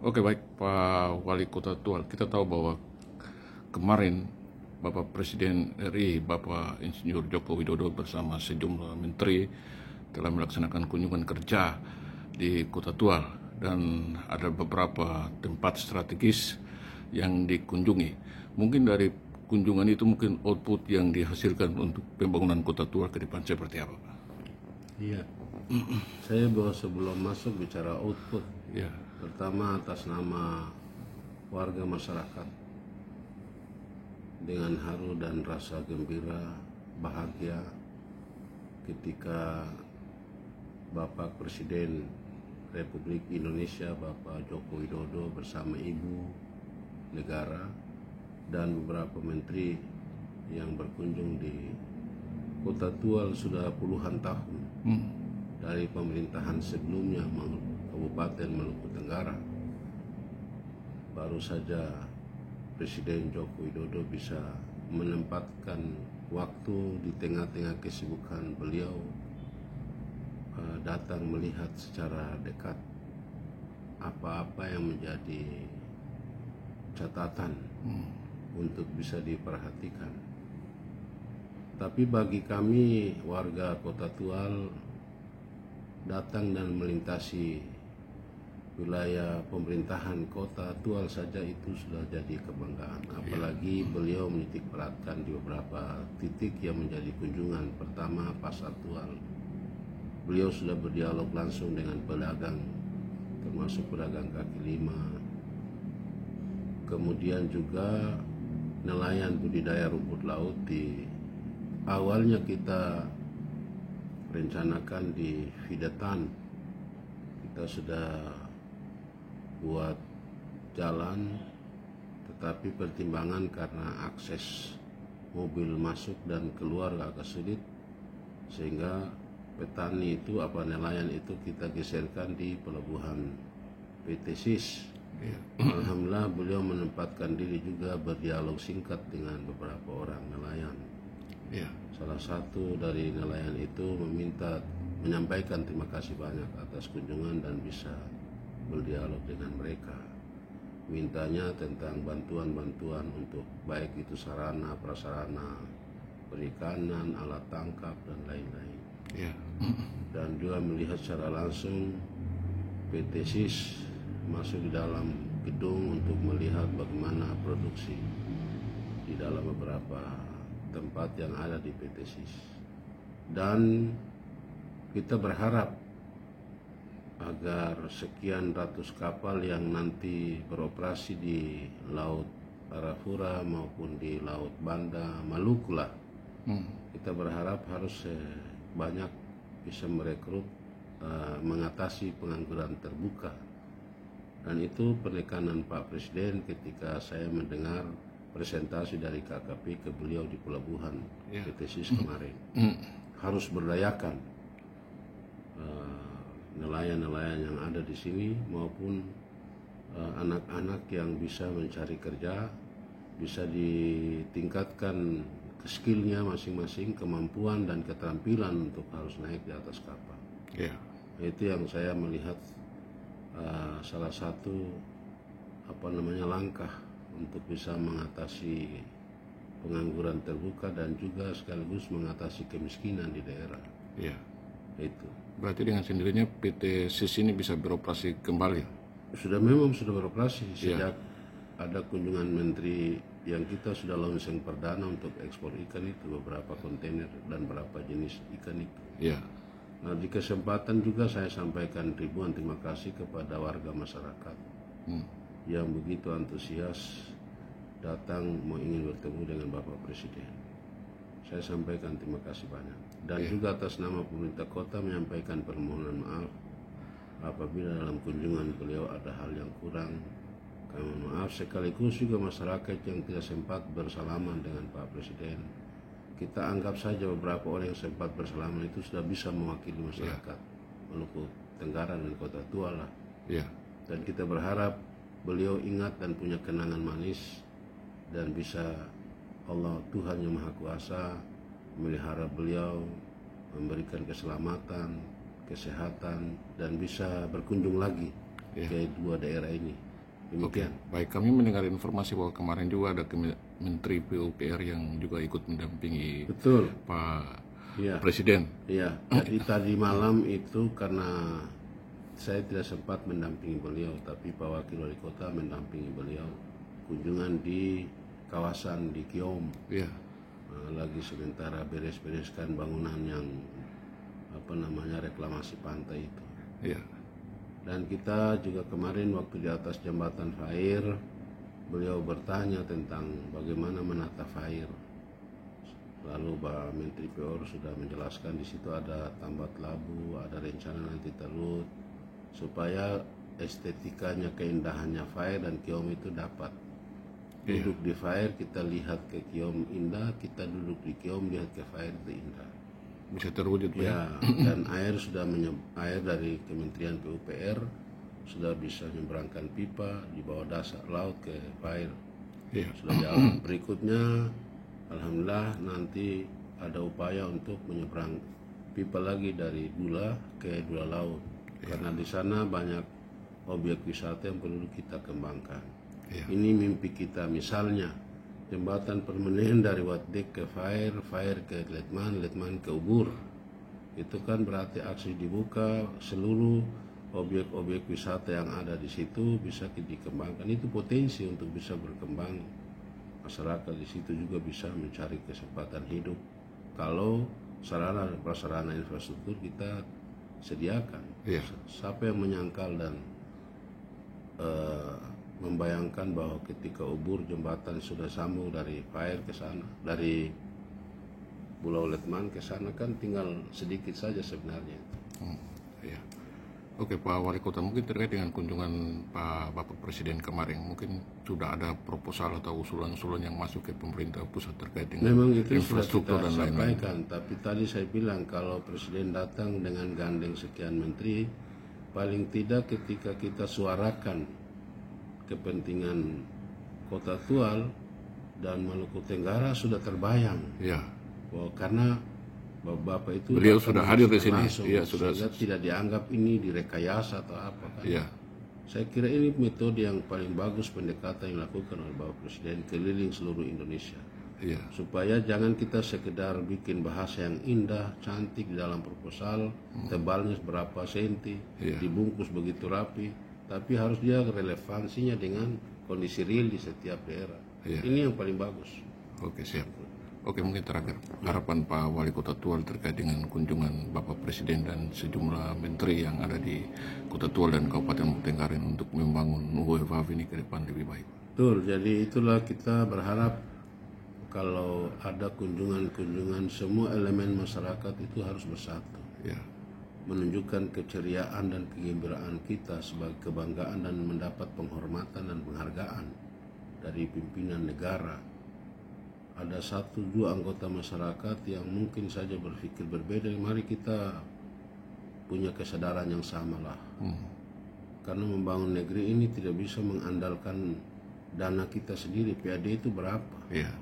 Oke, baik Pak Wali Kota Tual. Kita tahu bahwa kemarin Bapak Presiden RI, Bapak Insinyur Joko Widodo bersama sejumlah menteri telah melaksanakan kunjungan kerja di Kota Tual dan ada beberapa tempat strategis yang dikunjungi. Mungkin dari kunjungan itu mungkin output yang dihasilkan untuk pembangunan Kota Tual ke depan seperti apa, Pak? Iya, saya bahwa sebelum masuk bicara output, Ya, pertama atas nama warga masyarakat dengan haru dan rasa gembira, bahagia ketika Bapak Presiden Republik Indonesia Bapak Joko Widodo bersama Ibu Negara dan beberapa menteri yang berkunjung di Kota Tual sudah puluhan tahun dari pemerintahan sebelumnya Kabupaten Maluku Tenggara. Baru saja Presiden Joko Widodo bisa menempatkan waktu di tengah-tengah kesibukan beliau datang melihat secara dekat apa-apa yang menjadi catatan untuk bisa diperhatikan. Tapi bagi kami warga Kota Tual, datang dan melintasi wilayah pemerintahan Kota Tual saja itu sudah jadi kebanggaan. Apalagi beliau menitik beratkan di beberapa titik yang menjadi kunjungan. Pertama, Pasar Tual. Beliau sudah berdialog langsung dengan pedagang, termasuk pedagang kaki lima. Kemudian juga nelayan budidaya rumput laut. Di awalnya kita rencanakan di Fidetan, kita sudah buat jalan, tetapi pertimbangan karena akses mobil masuk dan keluar agak sulit, sehingga petani itu nelayan itu kita geserkan di pelabuhan PT SIS. Alhamdulillah beliau menempatkan diri juga berdialog singkat dengan beberapa orang nelayan. Salah satu dari nelayan itu menyampaikan terima kasih banyak atas kunjungan dan bisa berdialog dengan mereka. Mintanya tentang bantuan-bantuan untuk baik itu sarana, prasarana, perikanan, alat tangkap dan lain-lain. Dan juga melihat secara langsung PT SIS masuk di dalam gedung untuk melihat bagaimana produksi di dalam beberapa tempat yang ada di PT SIS. Dan kita berharap agar sekian ratus kapal yang nanti beroperasi di Laut Arafura maupun di Laut Banda Maluku lah, kita berharap harus banyak bisa merekrut mengatasi pengangguran terbuka. Dan itu penekanan Pak Presiden ketika saya mendengar presentasi dari KKP ke beliau di pelabuhan PT SIS kemarin. Harus berdayakan nelayan-nelayan yang ada di sini maupun anak-anak yang bisa mencari kerja, bisa ditingkatkan skillnya masing-masing, kemampuan dan keterampilan untuk harus naik di atas kapal. Itu yang saya melihat salah satu langkah untuk bisa mengatasi pengangguran terbuka dan juga sekaligus mengatasi kemiskinan di daerah. Itu. Berarti dengan sendirinya PT SIS ini bisa beroperasi kembali? Memang sudah beroperasi sejak ada kunjungan menteri yang kita sudah launching perdana untuk ekspor ikan itu, beberapa kontainer dan beberapa jenis ikan itu. Nah, di kesempatan juga saya sampaikan ribuan terima kasih kepada warga masyarakat yang begitu antusias datang mau ingin bertemu dengan Bapak Presiden. Saya sampaikan terima kasih banyak. Dan juga atas nama pemerintah kota menyampaikan permohonan maaf apabila dalam kunjungan beliau ada hal yang kurang. Kami mohon maaf, sekaligus juga masyarakat yang tidak sempat bersalaman dengan Pak Presiden. Kita anggap saja beberapa orang yang sempat bersalaman itu sudah bisa mewakili masyarakat Maluku Tenggara dan Kota Tual lah. Dan kita berharap beliau ingat dan punya kenangan manis dan bisa Allah Tuhan yang Maha Kuasa memelihara beliau, memberikan keselamatan, kesehatan dan bisa berkunjung lagi ke dua daerah ini. Demikian. Baik, kami mendengar informasi bahwa kemarin juga ada Menteri PUPR yang juga ikut mendampingi Betul. Pak Iya. Presiden. Iya. Jadi tadi malam itu karena saya tidak sempat mendampingi beliau, tapi Pak Wakil Wali Kota mendampingi beliau kunjungan di kawasan di Kiom. Iya, Lagi sementara beres-bereskan bangunan yang reklamasi pantai itu. iya, Dan kita juga kemarin waktu di atas jembatan Fair, beliau bertanya tentang bagaimana menata Fair. Lalu Pak Menteri PUR sudah menjelaskan di situ ada tambat labu, ada rencana nanti terus supaya estetikanya, keindahannya Fair dan Kiom itu dapat. Duduk di Fair kita lihat ke Kiom indah, kita duduk di Kiom lihat ke Fair itu indah. bisa terwujud Pak. Ya, dan air dari Kementerian PUPR sudah bisa menyeberangkan pipa di bawah dasar laut ke Fair. Iya, Sudah jalan. Berikutnya, alhamdulillah nanti ada upaya untuk menyeberang pipa lagi dari Dula ke Dula Laut. Karena di sana banyak objek wisata yang perlu kita kembangkan. iya, Ini mimpi kita, misalnya jembatan permanen dari Watdek ke Fair, Fair ke Letman, Letman ke Ubur. Itu kan berarti akses dibuka, seluruh objek-objek wisata yang ada di situ bisa dikembangkan. Itu potensi untuk bisa berkembang. Masyarakat di situ juga bisa mencari kesempatan hidup kalau sarana dan prasarana infrastruktur kita sediakan. iya, Siapa yang menyangkal dan membayangkan bahwa ketika Ubur jembatan sudah sambung dari Fair ke sana, dari Pulau Letman ke sana kan tinggal sedikit saja sebenarnya. iya. Oke Pak Wali Kota, mungkin terkait dengan kunjungan Bapak Presiden kemarin, mungkin sudah ada proposal atau usulan-usulan yang masuk ke pemerintah pusat terkait dengan Memang itu sudah infrastruktur kita dan lain-lain. sampaikan, tapi tadi saya bilang kalau Presiden datang dengan gandeng sekian menteri, paling tidak ketika kita suarakan kepentingan Kota Tual dan Maluku Tenggara sudah terbayang. Iya, Karena Bapak itu beliau datang sudah hadir di secara sini. langsung, Iya, sudah. sehingga tidak dianggap ini direkayasa atau apa kan. Iya, Saya kira ini metode yang paling bagus pendekatan yang dilakukan oleh Bapak Presiden keliling seluruh Indonesia. iya, Supaya jangan kita sekedar bikin bahasa yang indah, cantik di dalam proposal, tebalnya berapa senti, Iya. dibungkus begitu rapi, tapi harus dia relevansinya dengan kondisi real di setiap daerah. Iya. Ini yang paling bagus. oke siap. Oke, mungkin terakhir harapan Pak Wali Kota Tual terkait dengan kunjungan Bapak Presiden dan sejumlah menteri yang ada di Kota Tual dan Kabupaten Mutengkaren untuk membangun UWF ini ke depan lebih baik. Betul, jadi itulah kita berharap kalau ada kunjungan-kunjungan semua elemen masyarakat itu harus bersatu. Ya, Menunjukkan keceriaan dan kegembiraan kita sebagai kebanggaan dan mendapat penghormatan dan penghargaan dari pimpinan negara. Ada 1-2 anggota masyarakat yang mungkin saja berpikir berbeda, mari kita punya kesadaran yang sama lah. Karena membangun negeri ini tidak bisa mengandalkan dana kita sendiri. PAD itu berapa? ya,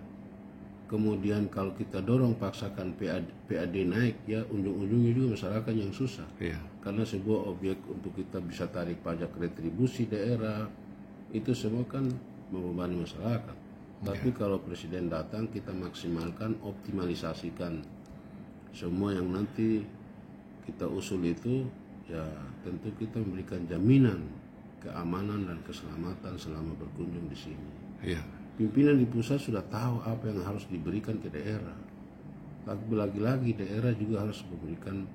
Kemudian kalau kita dorong paksakan PAD naik, ya ujung-ujungnya juga masyarakat yang susah. ya, Karena sebuah objek untuk kita bisa tarik pajak retribusi daerah, itu semua kan membebani masyarakat. Tapi kalau Presiden datang, kita maksimalkan, optimalisasikan semua yang nanti kita usul itu, ya tentu kita memberikan jaminan keamanan dan keselamatan selama berkunjung di sini. ya, Pimpinan di pusat sudah tahu apa yang harus diberikan ke daerah. Tapi lagi-lagi daerah juga harus memberikan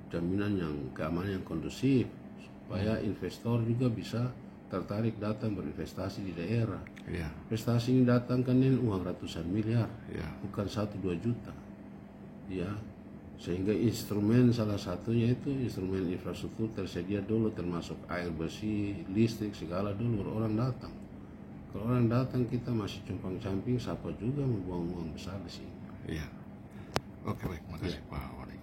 jaminan yang keamanan yang kondusif supaya investor juga bisa tertarik datang berinvestasi di daerah. ya, Investasi ini datang kan ini uang ratusan miliar, ya, bukan 1-2 juta. Ya, sehingga instrumen salah satunya itu instrumen infrastruktur tersedia dulu, termasuk air bersih, listrik, segala dulu orang datang. Kalau orang datang kita masih compang-camping, siapa juga membuang uang besar di sini. ya. Oke, baik, makasih Pak Wali.